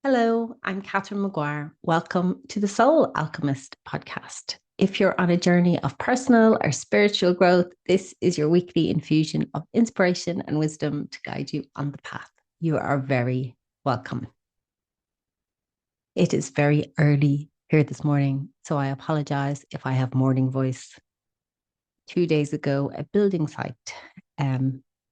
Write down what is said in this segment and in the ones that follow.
Hello, I'm Catherine Maguire. Welcome to the Soul Alchemist Podcast. If you're on a journey of personal or spiritual growth, this is your weekly infusion of inspiration and wisdom to guide you on the path. You are very welcome. It is very early here this morning, so I apologize if I have morning voice. 2 days ago, a building site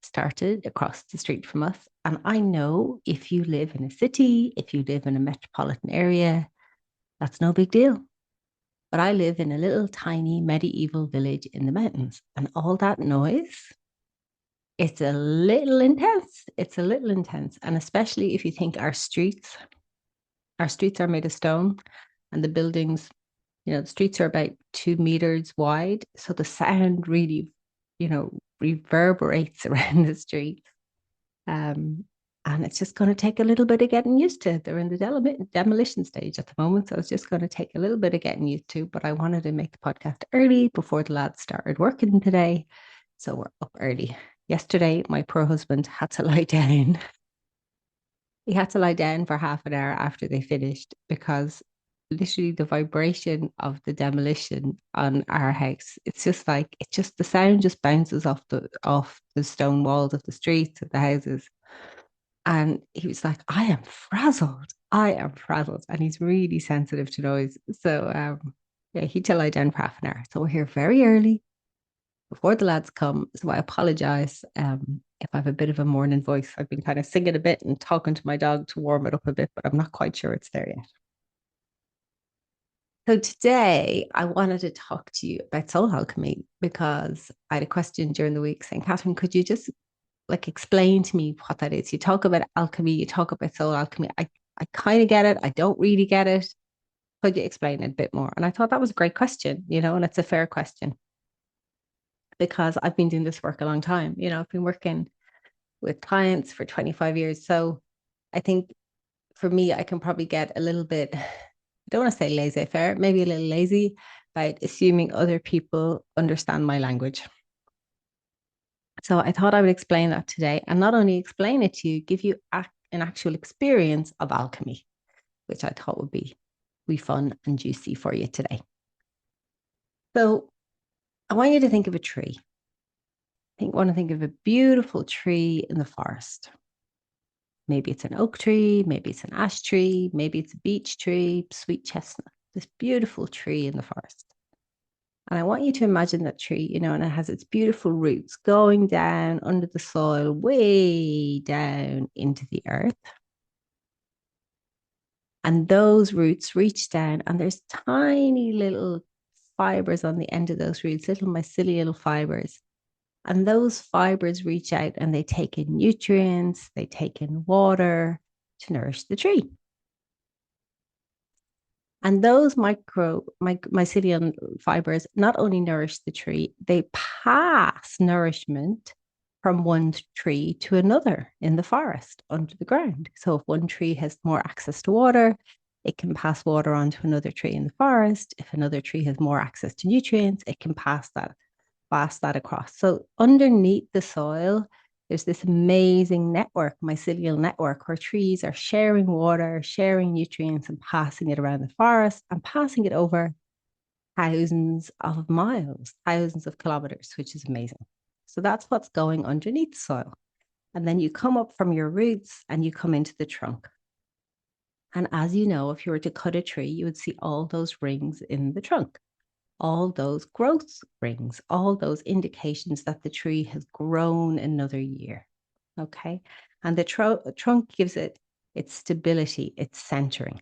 started across the street from us. And I know if you live in a city, if you live in a metropolitan area, that's no big deal. But I live in a little tiny medieval village in the mountains, and all that noise, it's a little intense. It's a little intense. And especially if you think our streets are made of stone, and the buildings, the streets are about 2 meters wide. So the sound really, reverberates around the street. Um, and it's just going to take a little bit of getting used to. They're in the demolition stage at the moment. So it's just going to take a little bit of getting used to. But I wanted to make the podcast early before the lads started working today. So we're up early. Yesterday, my poor husband had to lie down. He had to lie down for half an hour after they finished because literally the vibration of the demolition on our house, the sound just bounces off the stone walls of the streets of the houses. And he was like, I am frazzled. I am frazzled. And he's really sensitive to noise. So yeah, he till lie down for half an hour. So we're here very early before the lads come. So I apologize if I have a bit of a morning voice. I've been kind of singing a bit and talking to my dog to warm it up a bit, but I'm not quite sure it's there yet. So today I wanted to talk to you about soul alchemy because I had a question during the week saying, Catherine, could you just explain to me what that is? You talk about alchemy, you talk about soul alchemy. I kind of get it. I don't really get it. Could you explain it a bit more? And I thought that was a great question, and it's a fair question because I've been doing this work a long time. I've been working with clients for 25 years. So I think for me, I can probably get a little bit, I don't want to say laissez-faire, maybe a little lazy about assuming other people understand my language. So I thought I would explain that today, and not only explain it to you, give you an actual experience of alchemy, which I thought would be fun and juicy for you today. So I want you to think of a tree. Want to think of a beautiful tree in the forest. Maybe it's an oak tree, maybe it's an ash tree, maybe it's a beech tree, sweet chestnut, this beautiful tree in the forest. And I want you to imagine that tree, and it has its beautiful roots going down under the soil, way down into the earth. And those roots reach down, and there's tiny little fibers on the end of those roots, little mycelial fibers. And those fibers reach out and they take in nutrients, they take in water to nourish the tree. And those mycelial fibers not only nourish the tree, they pass nourishment from one tree to another in the forest under the ground. So if one tree has more access to water, it can pass water on to another tree in the forest. If another tree has more access to nutrients, it can pass that across. So underneath the soil, there's this amazing network, mycelial network, where trees are sharing water, sharing nutrients, and passing it around the forest and passing it over thousands of miles, thousands of kilometers, which is amazing. So that's what's going underneath the soil. And then you come up from your roots and you come into the trunk. And as you know, if you were to cut a tree, you would see all those rings in the trunk, all those growth rings, all those indications that the tree has grown another year. Okay. And the trunk gives it its stability, its centering.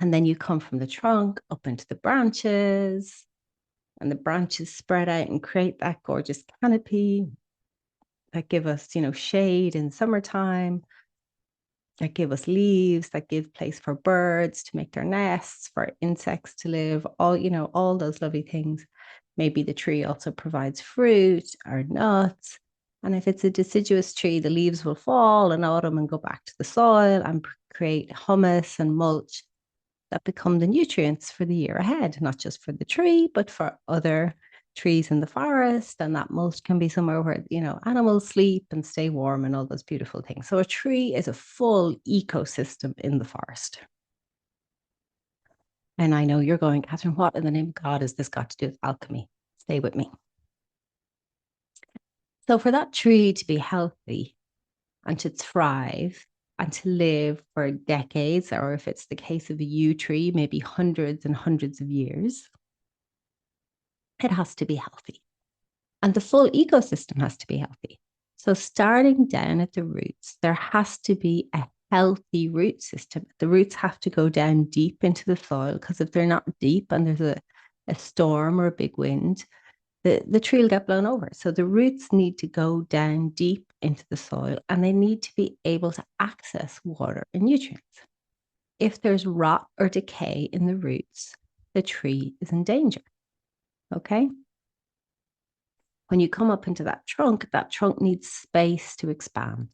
And then you come from the trunk up into the branches, and the branches spread out and create that gorgeous canopy that give us, shade in summertime, that give us leaves, that give place for birds to make their nests, for insects to live, all those lovely things. Maybe the tree also provides fruit or nuts. And if it's a deciduous tree, the leaves will fall in autumn and go back to the soil and create humus and mulch that become the nutrients for the year ahead, not just for the tree, but for other trees in the forest, and that most can be somewhere where, animals sleep and stay warm and all those beautiful things. So a tree is a full ecosystem in the forest. And I know you're going, Catherine, what in the name of God has this got to do with alchemy? Stay with me. So for that tree to be healthy and to thrive and to live for decades, or if it's the case of a yew tree, maybe hundreds and hundreds of years, it has to be healthy. And the full ecosystem has to be healthy. So starting down at the roots, there has to be a healthy root system. The roots have to go down deep into the soil, because if they're not deep and there's a storm or a big wind, the tree will get blown over. So the roots need to go down deep into the soil, and they need to be able to access water and nutrients. If there's rot or decay in the roots, the tree is in danger. Okay? When you come up into that trunk needs space to expand.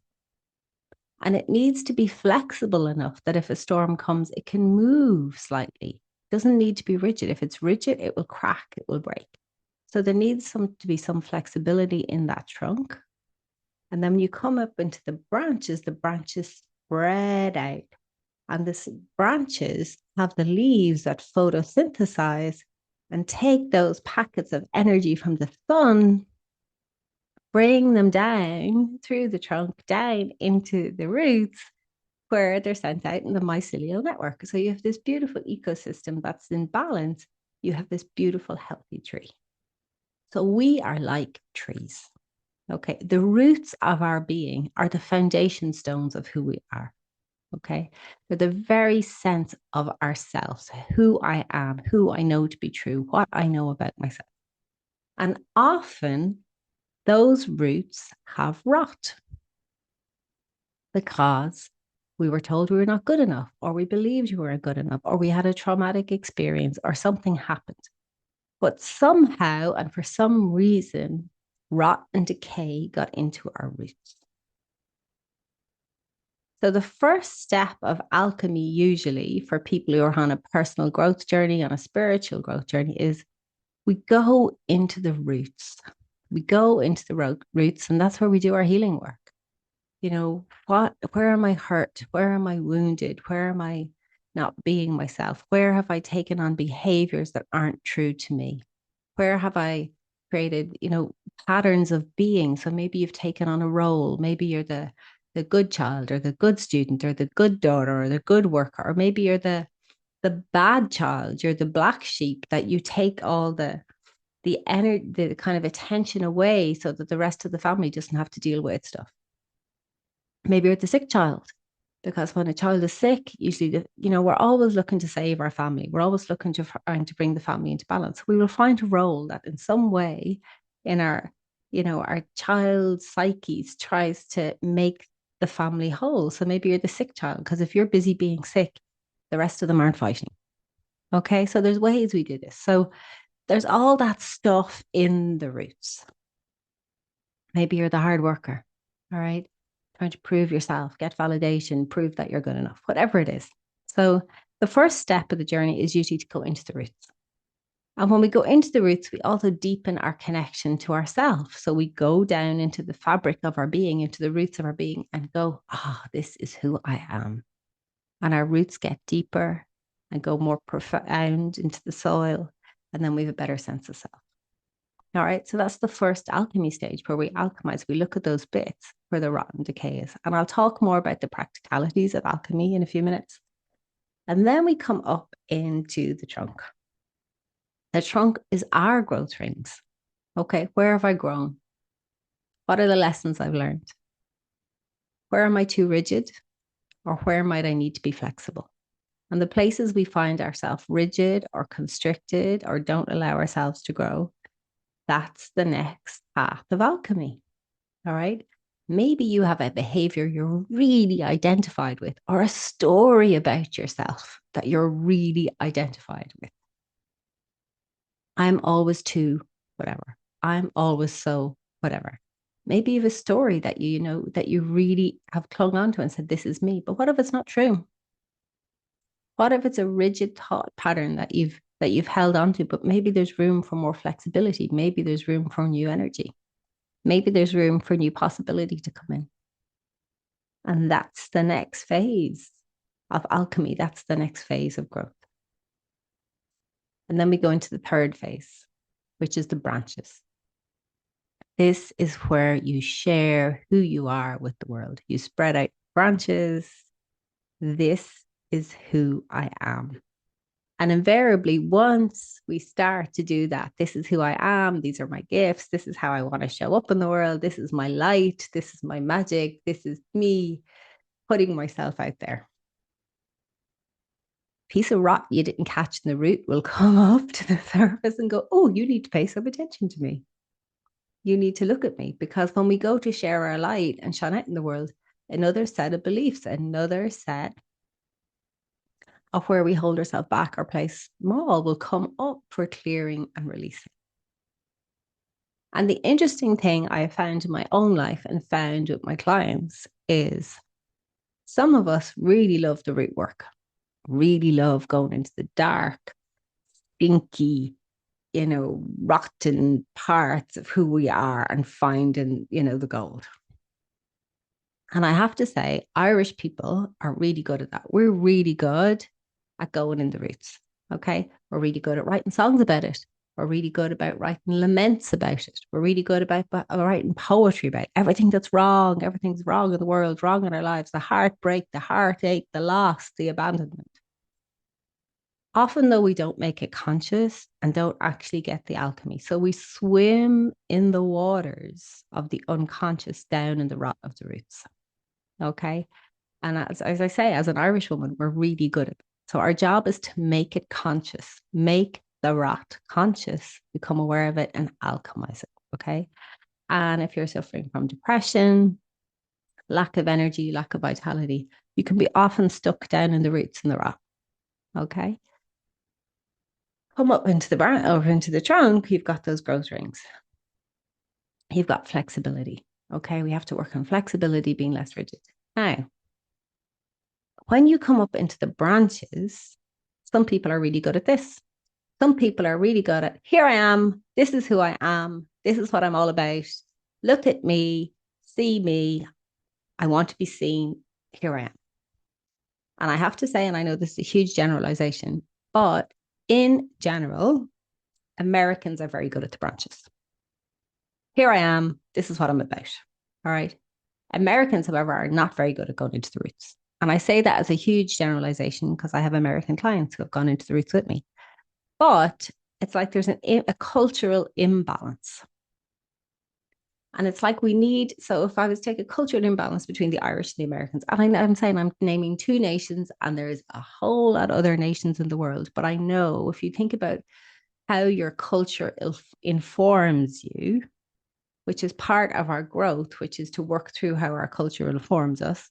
And it needs to be flexible enough that if a storm comes, it can move slightly. It doesn't need to be rigid. If it's rigid, it will crack, it will break. So there needs to be some flexibility in that trunk. And then when you come up into the branches spread out. And the branches have the leaves that photosynthesize and take those packets of energy from the sun, bring them down through the trunk, down into the roots, where they're sent out in the mycelial network. So you have this beautiful ecosystem that's in balance. You have this beautiful, healthy tree. So we are like trees. Okay. The roots of our being are the foundation stones of who we are. Okay. They're the very sense of ourselves, who I am, who I know to be true, what I know about myself. And often those roots have rot because we were told we were not good enough, or we believed we weren't good enough, or we had a traumatic experience, or something happened. But somehow, and for some reason, rot and decay got into our roots. So the first step of alchemy, usually for people who are on a personal growth journey, on a spiritual growth journey, is we go into the roots. We go into the roots, and that's where we do our healing work. Where am I hurt? Where am I wounded? Where am I not being myself? Where have I taken on behaviors that aren't true to me? Where have I created, patterns of being? So maybe you've taken on a role. Maybe you're the good child, or the good student, or the good daughter, or the good worker, or maybe you're the bad child. You're the black sheep, that you take all the energy, the kind of attention away, so that the rest of the family doesn't have to deal with stuff. Maybe you're the sick child, because when a child is sick, usually, we're always looking to save our family. We're always looking to trying to bring the family into balance. We will find a role that in some way in our, our child's psyches tries to make the family whole. So maybe you're the sick child, because if you're busy being sick, the rest of them aren't fighting. Okay. So there's ways we do this. So there's all that stuff in the roots. Maybe you're the hard worker. All right. Trying to prove yourself, get validation, prove that you're good enough, whatever it is. So the first step of the journey is usually to go into the roots. And when we go into the roots, we also deepen our connection to ourselves. So we go down into the fabric of our being, into the roots of our being, and go, this is who I am. And our roots get deeper and go more profound into the soil. And then we have a better sense of self. All right. So that's the first alchemy stage, where we alchemize. We look at those bits where the rot and decay is. And I'll talk more about the practicalities of alchemy in a few minutes. And then we come up into the trunk. The trunk is our growth rings. Okay. Where have I grown? What are the lessons I've learned? Where am I too rigid? Or where might I need to be flexible? And the places we find ourselves rigid or constricted or don't allow ourselves to grow, that's the next path of alchemy. All right. Maybe you have a behavior you're really identified with, or a story about yourself that you're really identified with. I'm always too, whatever. I'm always so, whatever. Maybe you have a story that that you really have clung onto and said, this is me. But what if it's not true? What if it's a rigid thought pattern that you've that you've held onto, but maybe there's room for more flexibility. Maybe there's room for new energy. Maybe there's room for new possibility to come in. And that's the next phase of alchemy. That's the next phase of growth. And then we go into the third phase, which is the branches. This is where you share who you are with the world. You spread out branches. This is who I am. And invariably, once we start to do that, this is who I am. These are my gifts. This is how I want to show up in the world. This is my light. This is my magic. This is me putting myself out there. Piece of rock you didn't catch in the root will come up to the surface and go, oh, you need to pay some attention to me. You need to look at me, because when we go to share our light and shine out in the world, another set of beliefs, another set of where we hold ourselves back or play small will come up for clearing and releasing. And the interesting thing I found in my own life and found with my clients is some of us really love the root work, really love going into the dark, stinky, rotten parts of who we are and finding, the gold. And I have to say, Irish people are really good at that. We're really good at going in the roots. Okay. We're really good at writing songs about it. We're really good about writing laments about it. We're really good about writing poetry about everything that's wrong. Everything's wrong in the world, wrong in our lives, the heartbreak, the heartache, the loss, the abandonment. Often, though, we don't make it conscious and don't actually get the alchemy. So we swim in the waters of the unconscious down in the rot of the roots. Okay. And as I say, as an Irish woman, we're really good at it. So our job is to make it conscious, make the rot conscious, become aware of it and alchemize it. Okay. And if you're suffering from depression, lack of energy, lack of vitality, you can be often stuck down in the roots in the rot. Okay. Come up into the trunk, you've got those growth rings. You've got flexibility. Okay. We have to work on flexibility, being less rigid. Now, when you come up into the branches, some people are really good at this. Some people are really good at, here I am. This is who I am. This is what I'm all about. Look at me, see me. I want to be seen. Here I am. And I have to say, and I know this is a huge generalization, but in general, Americans are very good at the branches. Here I am. This is what I'm about. All right. Americans, however, are not very good at going into the roots. And I say that as a huge generalization because I have American clients who have gone into the roots with me. But it's like there's a cultural imbalance. And it's like so if I was to take a cultural imbalance between the Irish and the Americans, and I'm saying I'm naming two nations and there's a whole lot of other nations in the world. But I know if you think about how your culture informs you, which is part of our growth, which is to work through how our culture informs us,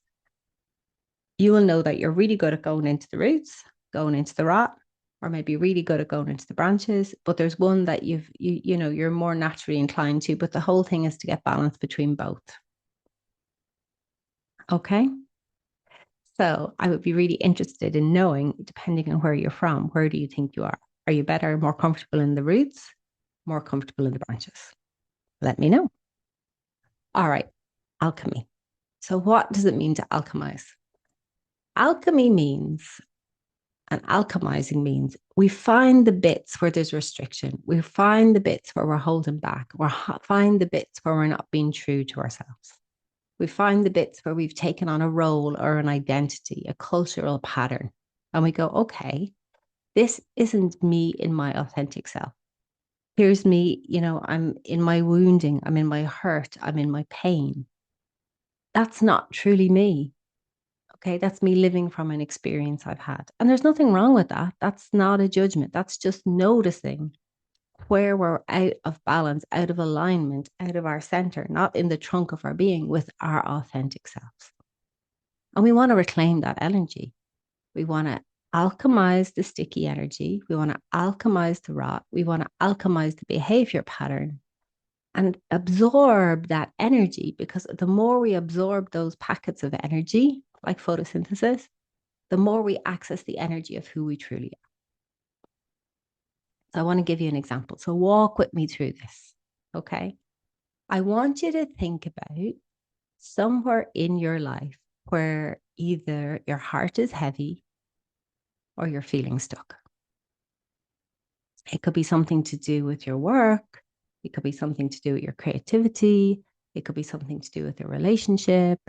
you will know that you're really good at going into the roots, going into the rot, or maybe really good at going into the branches. But there's one that you're more naturally inclined to, but the whole thing is to get balance between both. Okay. So I would be really interested in knowing, depending on where you're from, where do you think you are? Are you better, more comfortable in the roots, more comfortable in the branches? Let me know. All right. Alchemy. So what does it mean to alchemize? Alchemy means, and alchemizing means, we find the bits where there's restriction. We find the bits where we're holding back. We find the bits where we're not being true to ourselves. We find the bits where we've taken on a role or an identity, a cultural pattern. And we go, okay, this isn't me in my authentic self. Here's me, I'm in my wounding, I'm in my hurt, I'm in my pain. That's not truly me. Okay, that's me living from an experience I've had. And there's nothing wrong with that. That's not a judgment. That's just noticing where we're out of balance, out of alignment, out of our center, not in the trunk of our being with our authentic selves. And we want to reclaim that energy. We want to alchemize the sticky energy. We want to alchemize the rot. We want to alchemize the behavior pattern and absorb that energy, because the more we absorb those packets of energy, like photosynthesis, the more we access the energy of who we truly are. So I want to give you an example. So walk with me through this. Okay. I want you to think about somewhere in your life where either your heart is heavy or you're feeling stuck. It could be something to do with your work. It could be something to do with your creativity. It could be something to do with a relationship.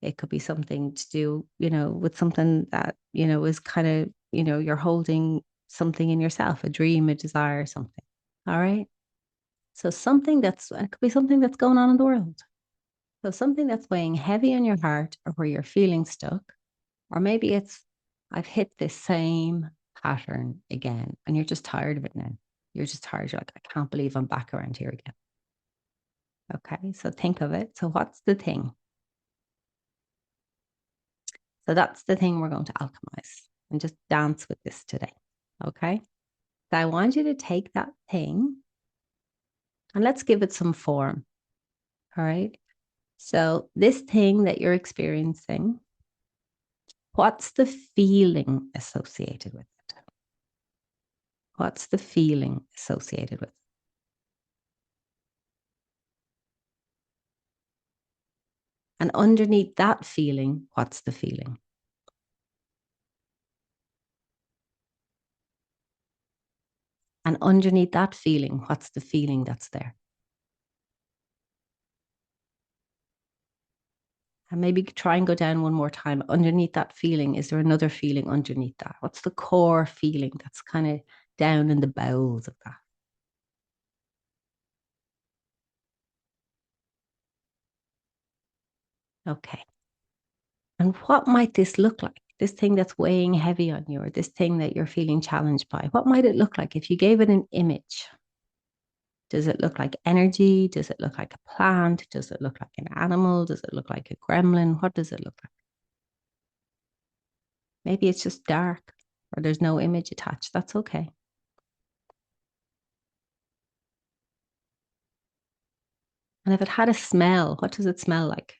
It could be something to do, with something that, is kind of, you're holding something in yourself, a dream, a desire, something. All right. So it could be something that's going on in the world. So something that's weighing heavy on your heart or where you're feeling stuck, or maybe it's, I've hit this same pattern again and you're just tired of it now. You're just tired. You're like, I can't believe I'm back around here again. Okay. So think of it. So what's the thing? So that's the thing we're going to alchemize and just dance with this today. Okay. So I want you to take that thing and let's give it some form. All right. So this thing that you're experiencing, what's the feeling associated with it? What's the feeling associated with it? And underneath that feeling, what's the feeling? And underneath that feeling, what's the feeling that's there? And maybe try and go down one more time. Underneath that feeling, is there another feeling underneath that? What's the core feeling that's kind of down in the bowels of that? Okay. And what might this look like? This thing that's weighing heavy on you, or this thing that you're feeling challenged by, what might it look like if you gave it an image? Does it look like energy? Does it look like a plant? Does it look like an animal? Does it look like a gremlin? What does it look like? Maybe it's just dark or there's no image attached. That's okay. And if it had a smell, what does it smell like?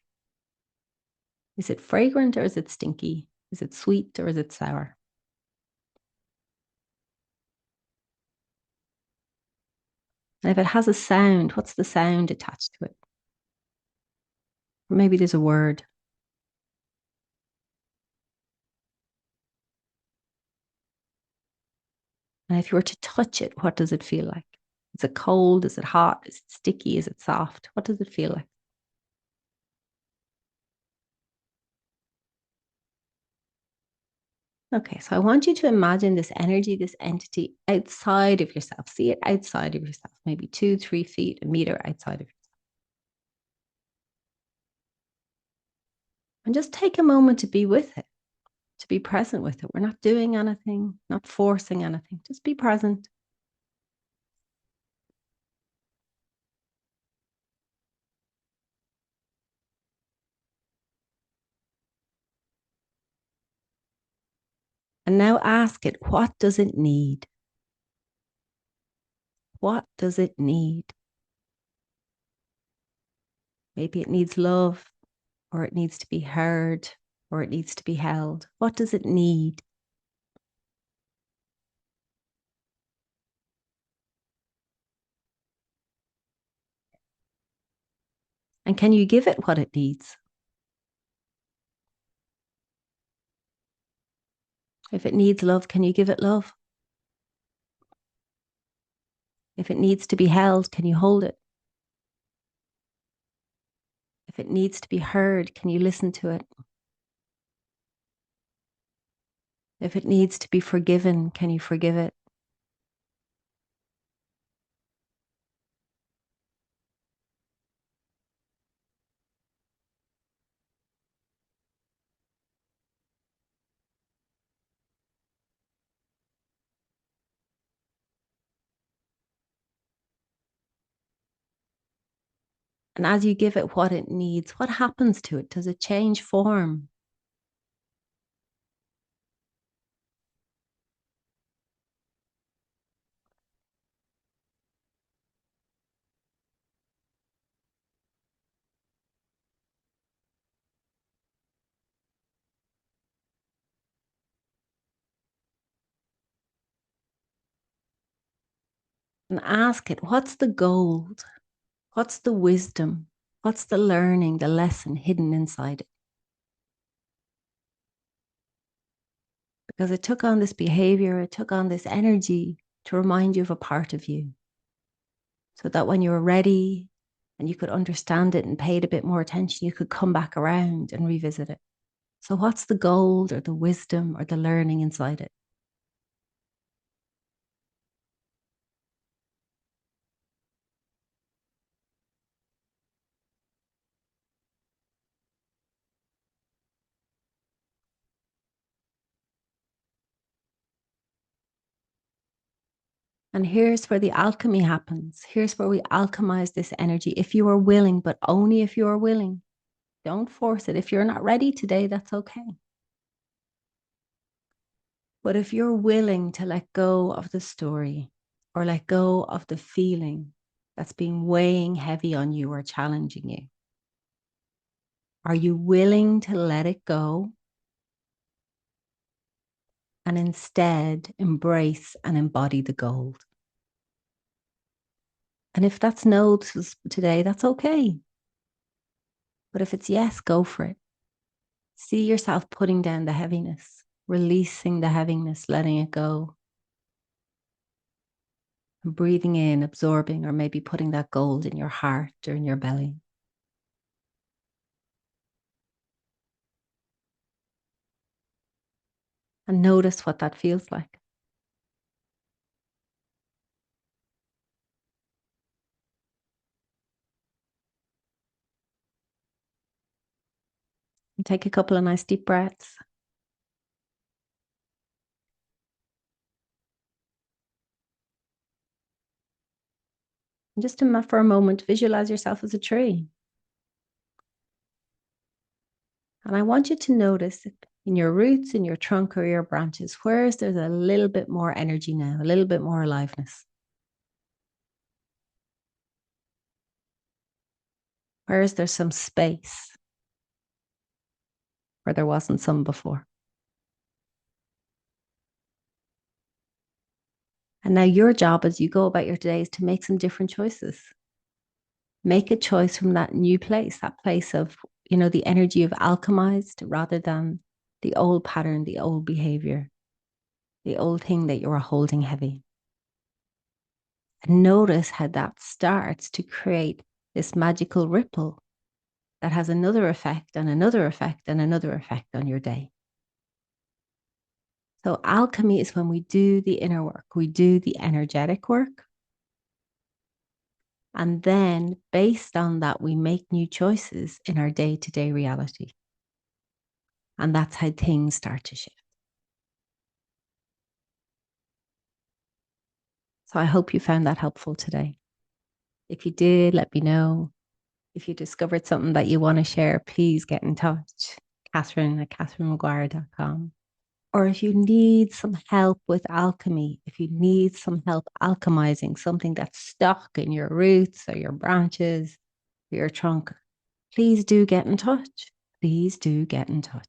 Is it fragrant or is it stinky? Is it sweet or is it sour? And if it has a sound, what's the sound attached to it? Or maybe there's a word. And if you were to touch it, what does it feel like? Is it cold? Is it hot? Is it sticky? Is it soft? What does it feel like? Okay, so I want you to imagine this energy, this entity outside of yourself. See it outside of yourself, maybe 2, 3 feet, a meter outside of yourself. And just take a moment to be with it, to be present with it. We're not doing anything, not forcing anything. Just be present. And now ask it, what does it need? What does it need? Maybe it needs love, or it needs to be heard, or it needs to be held. What does it need? And can you give it what it needs? If it needs love, can you give it love? If it needs to be held, can you hold it? If it needs to be heard, can you listen to it? If it needs to be forgiven, can you forgive it? And as you give it what it needs, what happens to it? Does it change form? and ask it, what's the gold? What's the wisdom? What's the learning, the lesson hidden inside it? Because it took on this behavior, it took on this energy to remind you of a part of you. So that when you were ready and you could understand it and paid a bit more attention, you could come back around and revisit it. So, what's the gold or the wisdom or the learning inside it? And here's where the alchemy happens. Here's where we alchemize this energy. If you are willing, but only if you are willing, don't force it. If you're not ready today, that's okay. But if you're willing to let go of the story or let go of the feeling that's been weighing heavy on you or challenging you, are you willing to let it go and instead embrace and embody the gold? And if that's no today, that's okay. But if it's yes, go for it. See yourself putting down the heaviness, releasing the heaviness, letting it go, and breathing in, absorbing, or maybe putting that gold in your heart or in your belly. And notice what that feels like. And take a couple of nice deep breaths. And just for a moment, visualize yourself as a tree. And I want you to notice in your roots, in your trunk, or your branches, where's there's a little bit more energy now, a little bit more aliveness. Where is there some space where there wasn't some before? And now your job as you go about your day is to make some different choices. Make a choice from that new place, that place of, the energy of alchemized rather than the old pattern, the old behavior, the old thing that you are holding heavy. And notice how that starts to create this magical ripple that has another effect and another effect and another effect on your day. So, alchemy is when we do the inner work, we do the energetic work. And then, based on that, we make new choices in our day to day reality. And that's how things start to shift. So, I hope you found that helpful today. If you did, let me know. If you discovered something that you want to share, please get in touch. Catherine at catherinemaguire.com. Or if you need some help with alchemy, if you need some help alchemizing something that's stuck in your roots or your branches or your trunk, please do get in touch. Please do get in touch.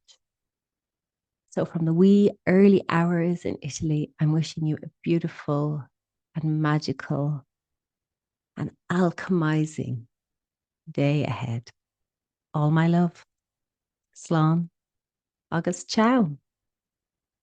So, from the wee early hours in Italy, I'm wishing you a beautiful and magical and alchemizing day ahead. All my love. Slán agus ciao.